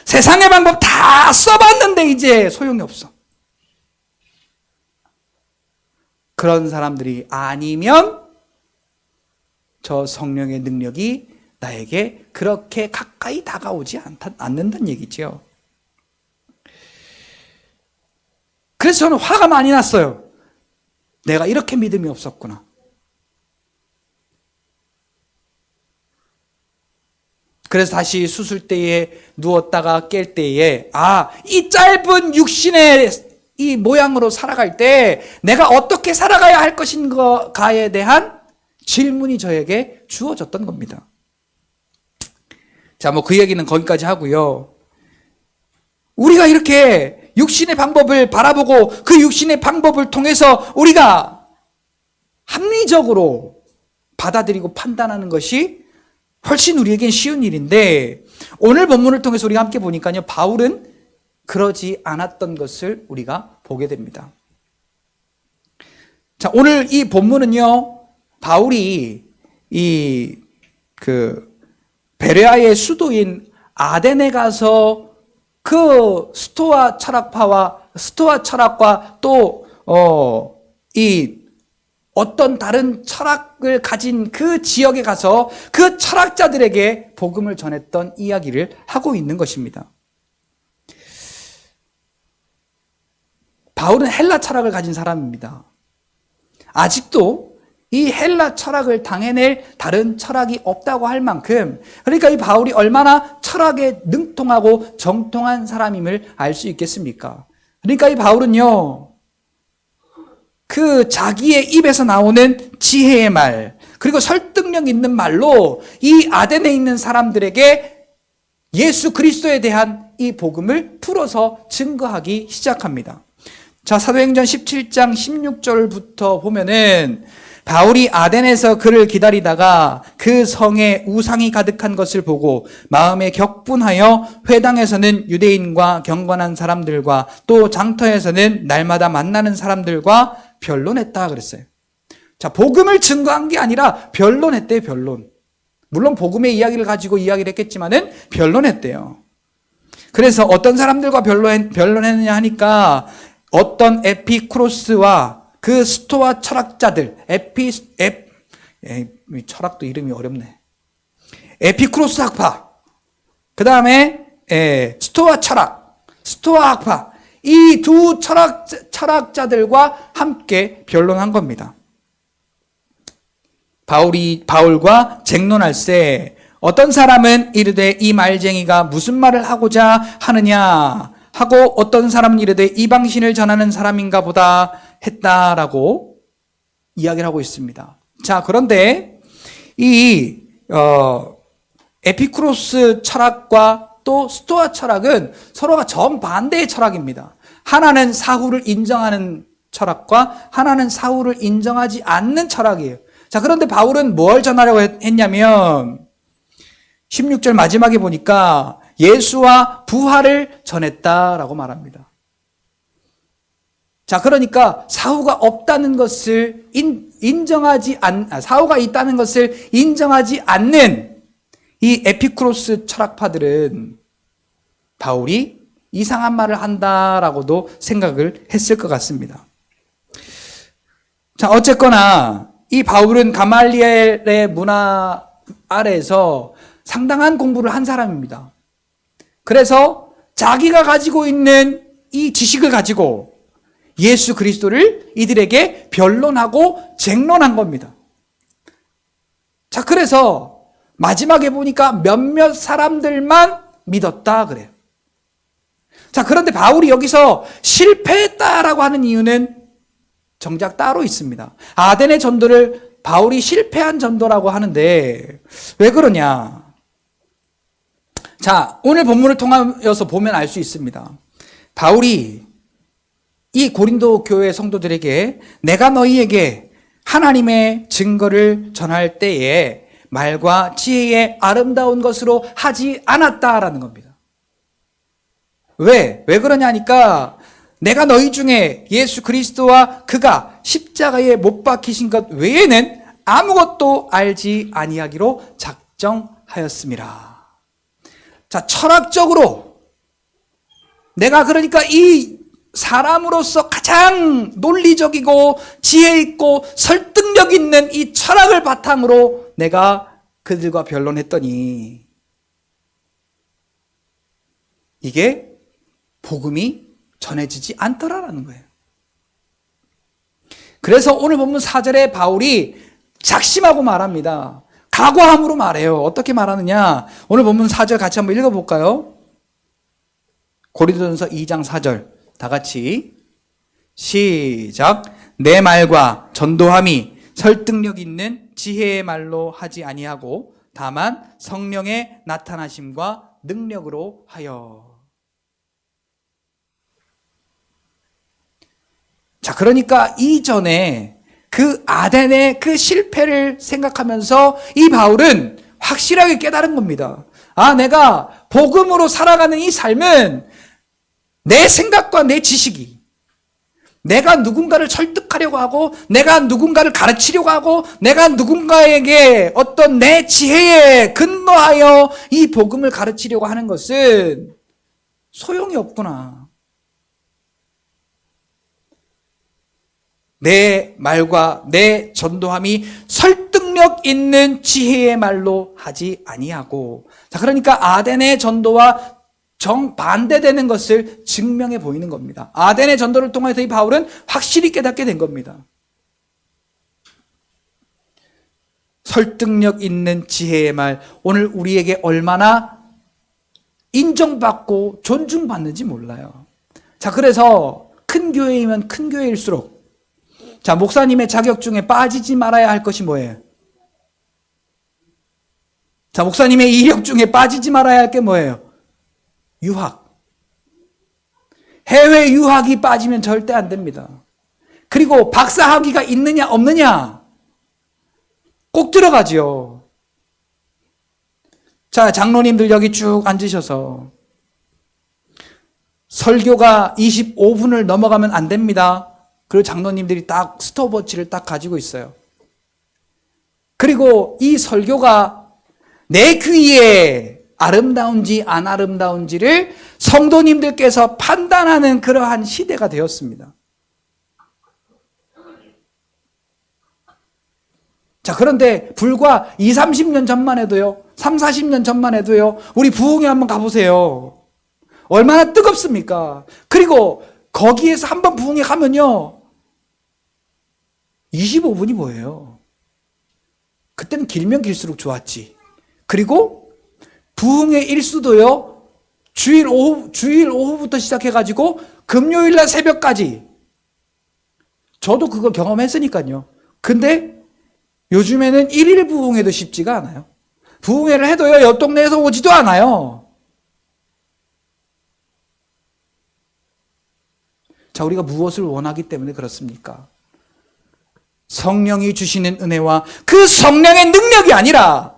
세상의 방법 다 써봤는데 이제 소용이 없어. 그런 사람들이 아니면 저 성령의 능력이 나에게 그렇게 가까이 다가오지 않는다는 얘기죠. 그래서 저는 화가 많이 났어요. 내가 이렇게 믿음이 없었구나. 그래서 다시 수술대에 누웠다가 깰 때에 이 짧은 육신의 이 모양으로 살아갈 때 내가 어떻게 살아가야 할 것인가에 대한 질문이 저에게 주어졌던 겁니다. 자, 그 얘기는 거기까지 하고요. 우리가 이렇게 육신의 방법을 바라보고 그 육신의 방법을 통해서 우리가 합리적으로 받아들이고 판단하는 것이 훨씬 우리에겐 쉬운 일인데, 오늘 본문을 통해서 우리가 함께 보니까요, 바울은 그러지 않았던 것을 우리가 보게 됩니다. 자, 오늘 이 본문은요, 바울이 베레아의 수도인 아덴에 가서 그 스토아 철학과 또 어떤 다른 철학을 가진 그 지역에 가서 그 철학자들에게 복음을 전했던 이야기를 하고 있는 것입니다. 바울은 헬라 철학을 가진 사람입니다. 아직도 이 헬라 철학을 당해낼 다른 철학이 없다고 할 만큼, 그러니까 이 바울이 얼마나 철학에 능통하고 정통한 사람임을 알 수 있겠습니까? 그러니까 이 바울은요, 그 자기의 입에서 나오는 지혜의 말, 그리고 설득력 있는 말로 이 아덴에 있는 사람들에게 예수 그리스도에 대한 이 복음을 풀어서 증거하기 시작합니다. 자, 사도행전 17장 16절부터 보면은 바울이 아덴에서 그를 기다리다가 그 성에 우상이 가득한 것을 보고 마음에 격분하여 회당에서는 유대인과 경건한 사람들과 또 장터에서는 날마다 만나는 사람들과 변론했다 그랬어요. 자, 복음을 증거한 게 아니라 변론했대요, 변론. 물론 복음의 이야기를 가지고 이야기를 했겠지만은 변론했대요. 그래서 어떤 사람들과 변론했느냐 하니까 어떤 에피쿠로스와 그 스토아 철학자들, 철학도 이름이 어렵네. 에피쿠로스 학파, 그 다음에 스토아 학파, 이 두 철학자들과 함께 변론한 겁니다. 바울과 쟁론할세 어떤 사람은 이르되 이 말쟁이가 무슨 말을 하고자 하느냐 하고 어떤 사람은 이르되 이방신을 전하는 사람인가 보다 했다라고 이야기를 하고 있습니다. 자, 그런데 이 에피쿠로스 철학과 또 스토아 철학은 서로가 정반대의 철학입니다. 하나는 사후를 인정하는 철학과 하나는 사후를 인정하지 않는 철학이에요. 자, 그런데 바울은 뭘 전하려고 했냐면 16절 마지막에 보니까 예수와 부활을 전했다라고 말합니다. 자, 그러니까 사후가 없다는 것을 사후가 있다는 것을 인정하지 않는 이 에피쿠로스 철학파들은 바울이 이상한 말을 한다라고도 생각을 했을 것 같습니다. 자, 어쨌거나 이 바울은 가말리엘의 문화 아래에서 상당한 공부를 한 사람입니다. 그래서 자기가 가지고 있는 이 지식을 가지고 예수 그리스도를 이들에게 변론하고 쟁론한 겁니다. 자, 그래서 마지막에 보니까 몇몇 사람들만 믿었다 그래요. 자, 그런데 바울이 여기서 실패했다라고 하는 이유는 정작 따로 있습니다. 아덴의 전도를 바울이 실패한 전도라고 하는데 왜 그러냐? 자, 오늘 본문을 통하여서 보면 알 수 있습니다. 바울이 이 고린도 교회 성도들에게 내가 너희에게 하나님의 증거를 전할 때에 말과 지혜의 아름다운 것으로 하지 않았다라는 겁니다. 왜 그러냐니까 내가 너희 중에 예수 그리스도와 그가 십자가에 못 박히신 것 외에는 아무것도 알지 아니하기로 작정하였습니다. 자, 철학적으로 내가 그러니까 이 사람으로서 가장 논리적이고 지혜 있고 설득력 있는 이 철학을 바탕으로 내가 그들과 변론했더니 이게 복음이 전해지지 않더라라는 거예요. 그래서 오늘 본문 4절에 바울이 작심하고 말합니다. 각오함으로 말해요. 어떻게 말하느냐? 오늘 본문 4절 같이 한번 읽어볼까요? 고린도전서 2장 4절 다 같이 시작. 내 말과 전도함이 설득력 있는 지혜의 말로 하지 아니하고 다만 성령의 나타나심과 능력으로 하여. 자, 그러니까 이전에 그 아덴의 그 실패를 생각하면서 이 바울은 확실하게 깨달은 겁니다. 아, 내가 복음으로 살아가는 이 삶은 내 생각과 내 지식이 내가 누군가를 설득하려고 하고 내가 누군가를 가르치려고 하고 내가 누군가에게 어떤 내 지혜에 근거하여 이 복음을 가르치려고 하는 것은 소용이 없구나. 내 말과 내 전도함이 설득력 있는 지혜의 말로 하지 아니하고. 자, 그러니까 아덴의 전도와 정반대되는 것을 증명해 보이는 겁니다. 아덴의 전도를 통해서 이 바울은 확실히 깨닫게 된 겁니다. 설득력 있는 지혜의 말, 오늘 우리에게 얼마나 인정받고 존중받는지 몰라요. 자, 그래서 큰 교회이면 큰 교회일수록 자, 목사님의 자격 중에 빠지지 말아야 할 것이 뭐예요? 자, 목사님의 이력 중에 빠지지 말아야 할 게 뭐예요? 유학. 해외 유학이 빠지면 절대 안 됩니다. 그리고 박사 학위가 있느냐 없느냐 꼭 들어가지요. 자, 장로님들 여기 쭉 앉으셔서 설교가 25분을 넘어가면 안 됩니다. 그리고 장로님들이 딱 스톱워치를 딱 가지고 있어요. 그리고 이 설교가 내 귀에 아름다운지 안 아름다운지를 성도님들께서 판단하는 그러한 시대가 되었습니다. 자, 그런데 불과 20, 30년 전만 해도요, 3, 40년 전만 해도요, 우리 부흥회 한번 가보세요. 얼마나 뜨겁습니까? 그리고 거기에서 한번 부흥회 가면요, 25분이 뭐예요? 그때는 길면 길수록 좋았지. 그리고 부흥회 일수도요, 주일 오후부터 시작해가지고 금요일날 새벽까지. 저도 그거 경험했으니까요. 근데 요즘에는 일일 부흥회도 쉽지가 않아요. 부흥회를 해도요, 옆 동네에서 오지도 않아요. 자, 우리가 무엇을 원하기 때문에 그렇습니까? 성령이 주시는 은혜와 그 성령의 능력이 아니라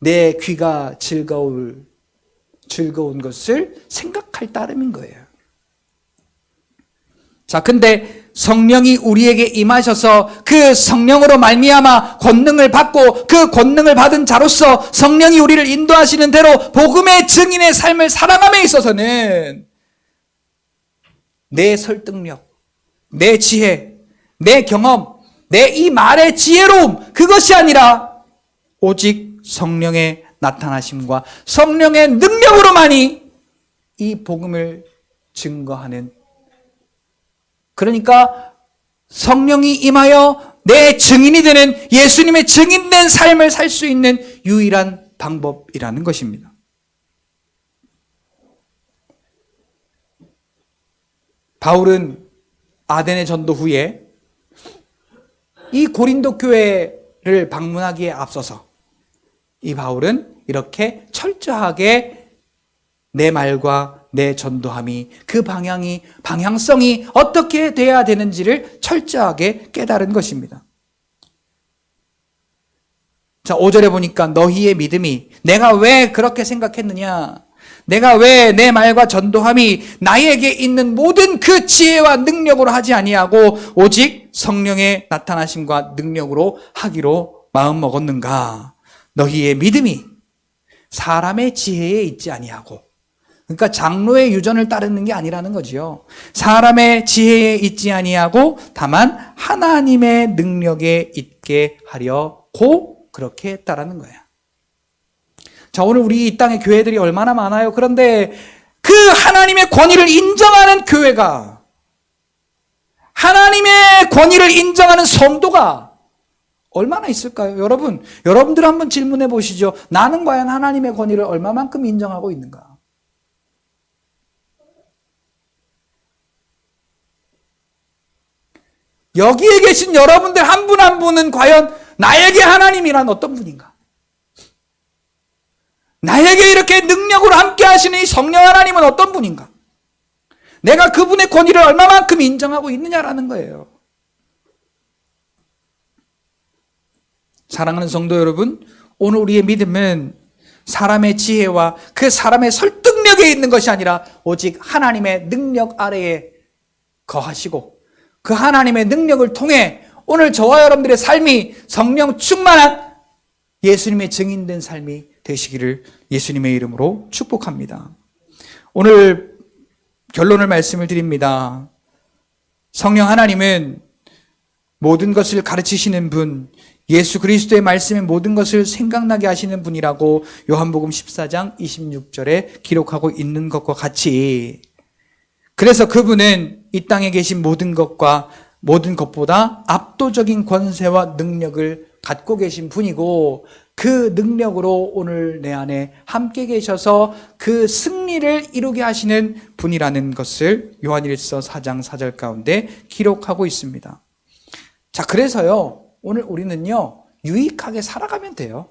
내 귀가 즐거운 것을 생각할 따름인 거예요. 자, 근데 성령이 우리에게 임하셔서 그 성령으로 말미암아 권능을 받고 그 권능을 받은 자로서 성령이 우리를 인도하시는 대로 복음의 증인의 삶을 살아감에 있어서는 내 설득력, 내 지혜, 내 경험, 내 이 말의 지혜로움, 그것이 아니라 오직 성령의 나타나심과 성령의 능력으로만이 이 복음을 증거하는, 그러니까 성령이 임하여 내 증인이 되는 예수님의 증인된 삶을 살 수 있는 유일한 방법이라는 것입니다. 바울은 아데네 전도 후에 이 고린도 교회를 방문하기에 앞서서 이 바울은 이렇게 철저하게 내 말과 내 전도함이 그 방향성이 어떻게 돼야 되는지를 철저하게 깨달은 것입니다. 자, 5절에 보니까 너희의 믿음이, 내가 왜 그렇게 생각했느냐, 내가 왜 내 말과 전도함이 나에게 있는 모든 그 지혜와 능력으로 하지 아니하고 오직 성령의 나타나심과 능력으로 하기로 마음먹었는가. 너희의 믿음이 사람의 지혜에 있지 아니하고, 그러니까 장로의 유전을 따르는 게 아니라는 거지요. 사람의 지혜에 있지 아니하고 다만 하나님의 능력에 있게 하려고 그렇게 했다라는 거야. 자, 오늘 우리 이 땅의 교회들이 얼마나 많아요. 그런데 그 하나님의 권위를 인정하는 교회가, 하나님의 권위를 인정하는 성도가 얼마나 있을까요? 여러분들 한번 질문해 보시죠. 나는 과연 하나님의 권위를 얼마만큼 인정하고 있는가? 여기에 계신 여러분들 한 분 한 분은 과연 나에게 하나님이란 어떤 분인가? 나에게 이렇게 능력으로 함께 하시는 이 성령 하나님은 어떤 분인가? 내가 그분의 권위를 얼마만큼 인정하고 있느냐라는 거예요. 사랑하는 성도 여러분, 오늘 우리의 믿음은 사람의 지혜와 그 사람의 설득력에 있는 것이 아니라 오직 하나님의 능력 아래에 거하시고 그 하나님의 능력을 통해 오늘 저와 여러분들의 삶이 성령 충만한 예수님의 증인된 삶이 되시기를 예수님의 이름으로 축복합니다. 오늘 결론을 말씀을 드립니다. 성령 하나님은 모든 것을 가르치시는 분, 예수 그리스도의 말씀에 모든 것을 생각나게 하시는 분이라고 요한복음 14장 26절에 기록하고 있는 것과 같이, 그래서 그분은 이 땅에 계신 모든 것보다 압도적인 권세와 능력을 갖고 계신 분이고, 그 능력으로 오늘 내 안에 함께 계셔서 그 승리를 이루게 하시는 분이라는 것을 요한일서 4장 4절 가운데 기록하고 있습니다. 자, 그래서요, 오늘 우리는요, 유익하게 살아가면 돼요.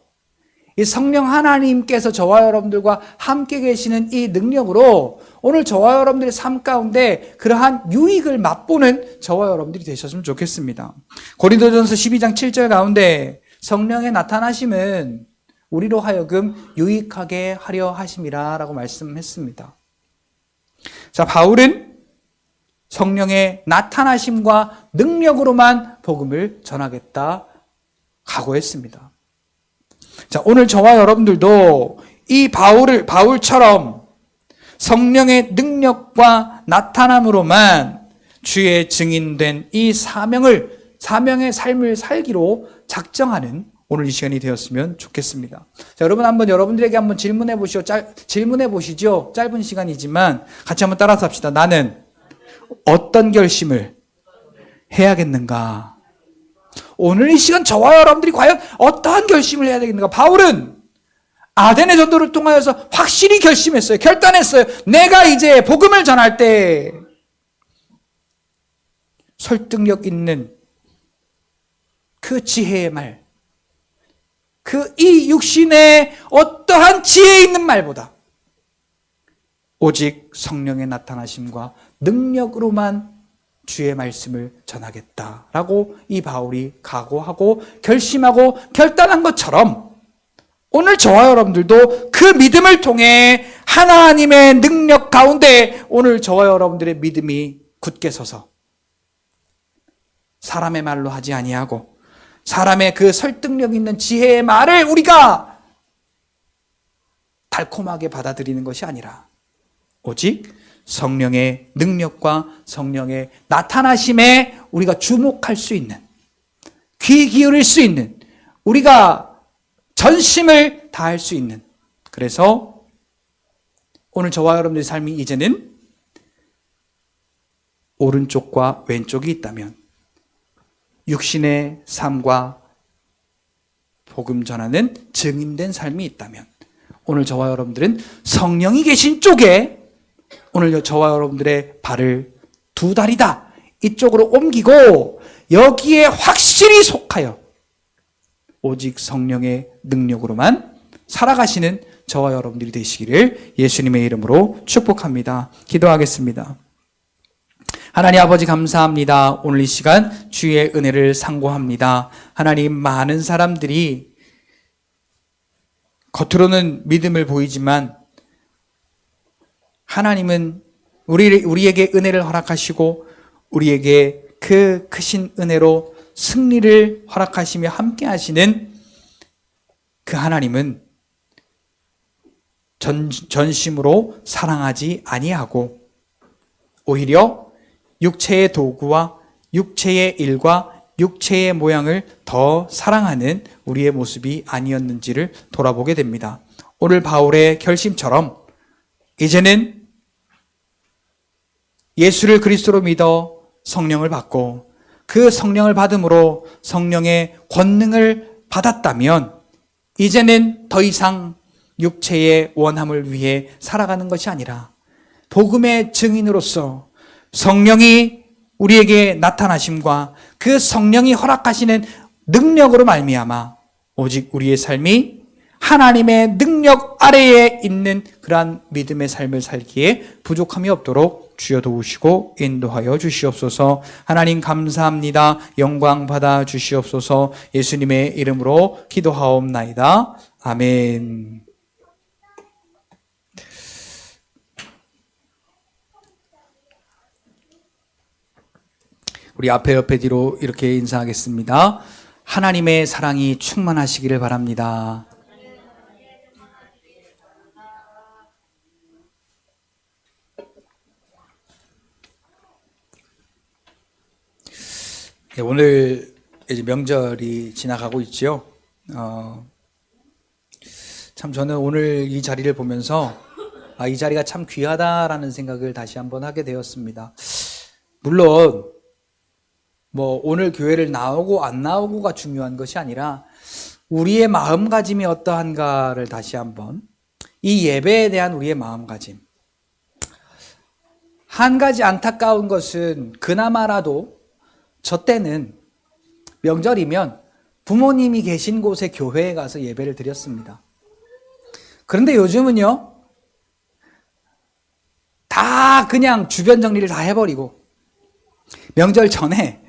이 성령 하나님께서 저와 여러분들과 함께 계시는 이 능력으로 오늘 저와 여러분들의 삶 가운데 그러한 유익을 맛보는 저와 여러분들이 되셨으면 좋겠습니다. 고린도전서 12장 7절 가운데 성령의 나타나심은 우리로 하여금 유익하게 하려 하심이라 라고 말씀했습니다. 자, 바울은 성령의 나타나심과 능력으로만 복음을 전하겠다 각오했습니다. 자, 오늘 저와 여러분들도 이 바울처럼 성령의 능력과 나타남으로만 주의 증인된 이 사명의 삶을 살기로 작정하는 오늘 이 시간이 되었으면 좋겠습니다. 자, 여러분 여러분들에게 한번 질문해 보시죠. 짧은 시간이지만 같이 한번 따라서 합시다. 나는 어떤 결심을 해야겠는가? 오늘 이 시간 저와 여러분들이 과연 어떠한 결심을 해야 되겠는가? 바울은 아데네 전도를 통하여서 확실히 결심했어요. 결단했어요. 내가 이제 복음을 전할 때 설득력 있는 그 지혜의 말, 이 육신의 어떠한 지혜 있는 말보다 오직 성령의 나타나심과 능력으로만 주의 말씀을 전하겠다라고 이 바울이 각오하고 결심하고 결단한 것처럼 오늘 저와 여러분들도 그 믿음을 통해 하나님의 능력 가운데 오늘 저와 여러분들의 믿음이 굳게 서서 사람의 말로 하지 아니하고 사람의 그 설득력 있는 지혜의 말을 우리가 달콤하게 받아들이는 것이 아니라 오직 성령의 능력과 성령의 나타나심에 우리가 주목할 수 있는, 귀 기울일 수 있는, 우리가 전심을 다할 수 있는, 그래서 오늘 저와 여러분들의 삶이 이제는 오른쪽과 왼쪽이 있다면 육신의 삶과 복음 전하는 증인된 삶이 있다면 오늘 저와 여러분들은 성령이 계신 쪽에 오늘 저와 여러분들의 발을 두 다리다 이쪽으로 옮기고 여기에 확실히 속하여 오직 성령의 능력으로만 살아가시는 저와 여러분들이 되시기를 예수님의 이름으로 축복합니다. 기도하겠습니다. 하나님 아버지 감사합니다. 오늘 이 시간 주의 은혜를 상고합니다. 하나님, 많은 사람들이 겉으로는 믿음을 보이지만 하나님은 우리에게 은혜를 허락하시고 우리에게 그 크신 은혜로 승리를 허락하시며 함께 하시는 그 하나님은 전심으로 사랑하지 아니하고 오히려 육체의 도구와 육체의 일과 육체의 모양을 더 사랑하는 우리의 모습이 아니었는지를 돌아보게 됩니다. 오늘 바울의 결심처럼 이제는 예수를 그리스도로 믿어 성령을 받고 그 성령을 받음으로 성령의 권능을 받았다면 이제는 더 이상 육체의 원함을 위해 살아가는 것이 아니라 복음의 증인으로서 성령이 우리에게 나타나심과 그 성령이 허락하시는 능력으로 말미암아 오직 우리의 삶이 하나님의 능력 아래에 있는 그러한 믿음의 삶을 살기에 부족함이 없도록 주여 도우시고 인도하여 주시옵소서. 하나님 감사합니다. 영광 받아 주시옵소서. 예수님의 이름으로 기도하옵나이다. 아멘. 우리 앞에 옆에 뒤로 이렇게 인사하겠습니다. 하나님의 사랑이 충만하시기를 바랍니다. 네, 오늘 이제 명절이 지나가고 있죠. 참 저는 오늘 이 자리를 보면서 이 자리가 참 귀하다라는 생각을 다시 한번 하게 되었습니다. 물론 오늘 교회를 나오고 안 나오고가 중요한 것이 아니라 우리의 마음가짐이 어떠한가를 다시 한번, 이 예배에 대한 우리의 마음가짐. 한 가지 안타까운 것은 그나마라도 저 때는 명절이면 부모님이 계신 곳에 교회에 가서 예배를 드렸습니다. 그런데 요즘은요, 다 그냥 주변 정리를 다 해버리고 명절 전에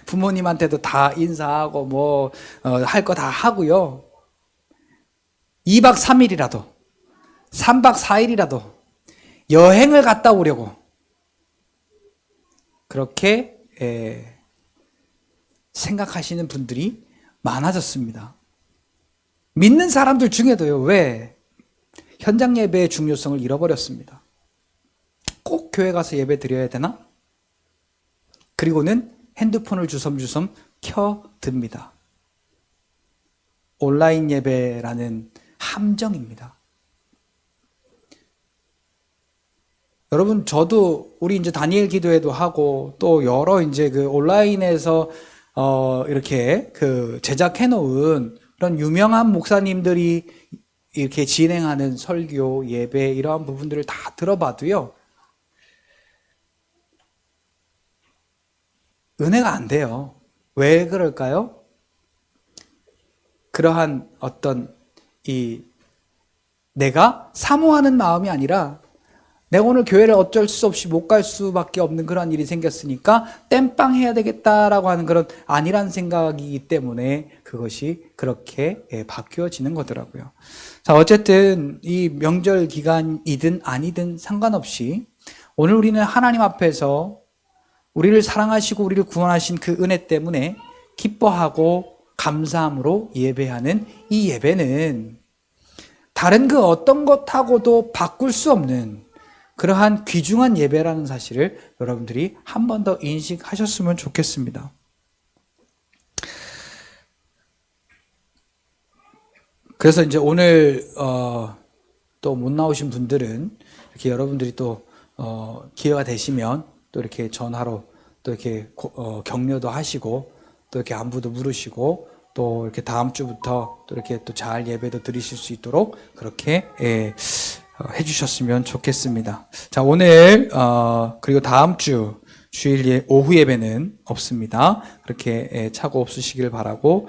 부모님한테도 다 인사하고 뭐 할 거 다 하고요. 2박 3일이라도 3박 4일이라도 여행을 갔다 오려고 그렇게 생각하시는 분들이 많아졌습니다. 믿는 사람들 중에도요. 왜? 현장 예배의 중요성을 잃어버렸습니다. 꼭 교회 가서 예배 드려야 되나? 그리고는 핸드폰을 주섬주섬 켜듭니다. 온라인 예배라는 함정입니다. 여러분, 저도 우리 이제 다니엘 기도회도 하고 또 여러 이제 그 온라인에서 이렇게 그 제작해 놓은 그런 유명한 목사님들이 이렇게 진행하는 설교, 예배 이러한 부분들을 다 들어봐도요. 은혜가 안 돼요. 왜 그럴까요? 그러한 어떤 내가 사모하는 마음이 아니라 내가 오늘 교회를 어쩔 수 없이 못 갈 수밖에 없는 그런 일이 생겼으니까 땜빵 해야 되겠다라고 하는 그런 아니란 생각이기 때문에 그것이 그렇게 바뀌어지는 거더라고요. 자, 어쨌든 이 명절 기간이든 아니든 상관없이 오늘 우리는 하나님 앞에서 우리를 사랑하시고 우리를 구원하신 그 은혜 때문에 기뻐하고 감사함으로 예배하는 이 예배는 다른 그 어떤 것하고도 바꿀 수 없는 그러한 귀중한 예배라는 사실을 여러분들이 한 번 더 인식하셨으면 좋겠습니다. 그래서 이제 오늘 또 못 나오신 분들은 이렇게 여러분들이 또 기회가 되시면 또 이렇게 전화로 또 이렇게 격려도 하시고 또 이렇게 안부도 물으시고 또 이렇게 다음 주부터 또 이렇게 또 잘 예배도 드리실 수 있도록 그렇게 해주셨으면 좋겠습니다. 자, 오늘 그리고 다음 주 주일 오후 예배는 없습니다. 그렇게 착오 없으시길 바라고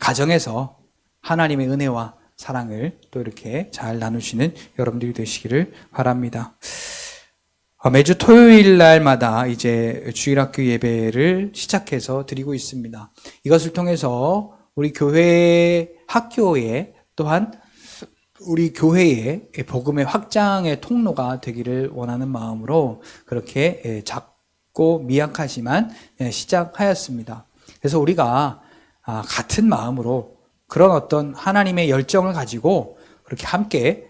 가정에서 하나님의 은혜와 사랑을 또 이렇게 잘 나누시는 여러분들이 되시기를 바랍니다. 매주 토요일 날마다 이제 주일학교 예배를 시작해서 드리고 있습니다. 이것을 통해서 우리 교회 학교에 또한 우리 교회의 복음의 확장의 통로가 되기를 원하는 마음으로 그렇게 작고 미약하지만 시작하였습니다. 그래서 우리가 같은 마음으로 그런 어떤 하나님의 열정을 가지고 그렇게 함께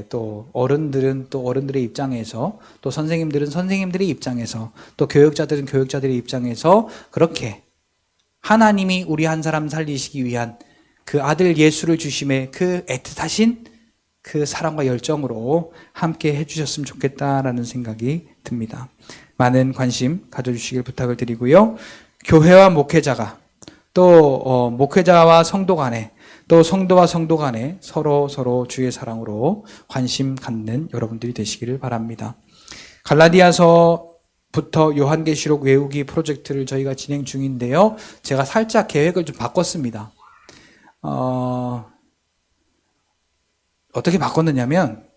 또 어른들은 또 어른들의 입장에서 또 선생님들은 선생님들의 입장에서 또 교육자들은 교육자들의 입장에서 그렇게 하나님이 우리 한 사람 살리시기 위한 그 아들 예수를 주심에 그 애틋하신 그 사랑과 열정으로 함께 해주셨으면 좋겠다라는 생각이 듭니다. 많은 관심 가져주시길 부탁을 드리고요. 교회와 목회자가 또 목회자와 성도 간에 또 성도와 성도 간에 서로 주의 사랑으로 관심 갖는 여러분들이 되시기를 바랍니다. 갈라디아서부터 요한계시록 외우기 프로젝트를 저희가 진행 중인데요. 제가 살짝 계획을 좀 바꿨습니다. 어떻게 바꿨느냐면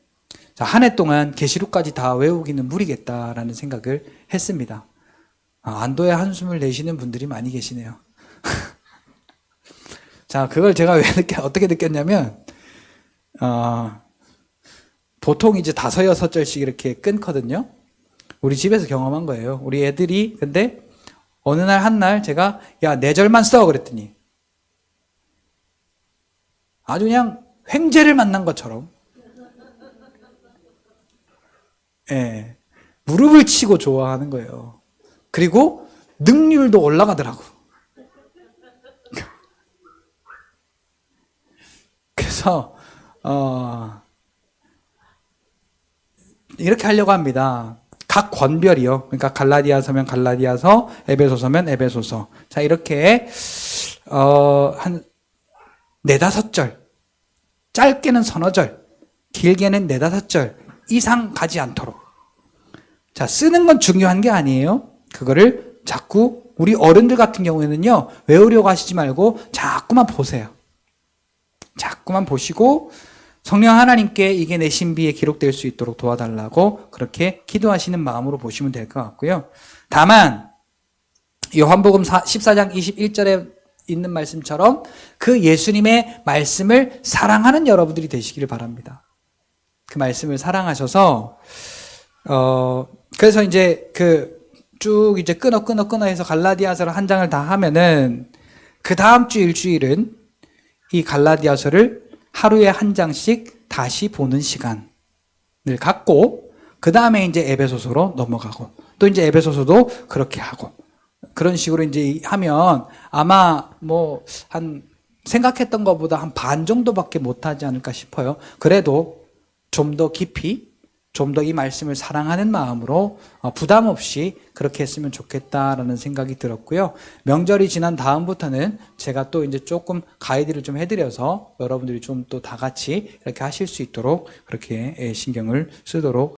한 해 동안 계시록까지 다 외우기는 무리겠다라는 생각을 했습니다. 안도의 한숨을 내쉬는 분들이 많이 계시네요. 자, 그걸 제가 어떻게 느꼈냐면 보통 이제 5, 6절씩 이렇게 끊거든요. 우리 집에서 경험한 거예요. 우리 애들이 근데 어느 날 한 날 제가 야, 4절만 써 그랬더니 아주 그냥 횡재를 만난 것처럼 무릎을 치고 좋아하는 거예요. 그리고 능률도 올라가더라고. 그래서 이렇게 하려고 합니다. 각 권별이요. 그러니까 갈라디아서면 갈라디아서, 에베소서면 에베소서. 자, 이렇게 한 4-5절, 짧게는 3-4절, 길게는 4-5절 이상 가지 않도록. 자, 쓰는 건 중요한 게 아니에요. 그거를 자꾸 우리 어른들 같은 경우에는요, 외우려고 하시지 말고 자꾸만 보세요. 자꾸만 보시고 성령 하나님께 이게 내 신비에 기록될 수 있도록 도와달라고 그렇게 기도하시는 마음으로 보시면 될 것 같고요. 다만 요한복음 14장 21절에 있는 말씀처럼 그 예수님의 말씀을 사랑하는 여러분들이 되시기를 바랍니다. 그 말씀을 사랑하셔서 그래서 이제 쭉 이제 끊어 해서 갈라디아서를 한 장을 다 하면은 그 다음 주 일주일은 이 갈라디아서를 하루에 한 장씩 다시 보는 시간을 갖고 그 다음에 이제 에베소서로 넘어가고 또 이제 에베소서도 그렇게 하고 그런 식으로 이제 하면 아마 뭐 한 생각했던 것보다 한 반 정도밖에 못하지 않을까 싶어요. 그래도 좀 더 깊이 좀 더 이 말씀을 사랑하는 마음으로 부담 없이 그렇게 했으면 좋겠다라는 생각이 들었고요. 명절이 지난 다음부터는 제가 또 이제 조금 가이드를 좀 해드려서 여러분들이 좀 또 다 같이 이렇게 하실 수 있도록 그렇게 신경을 쓰도록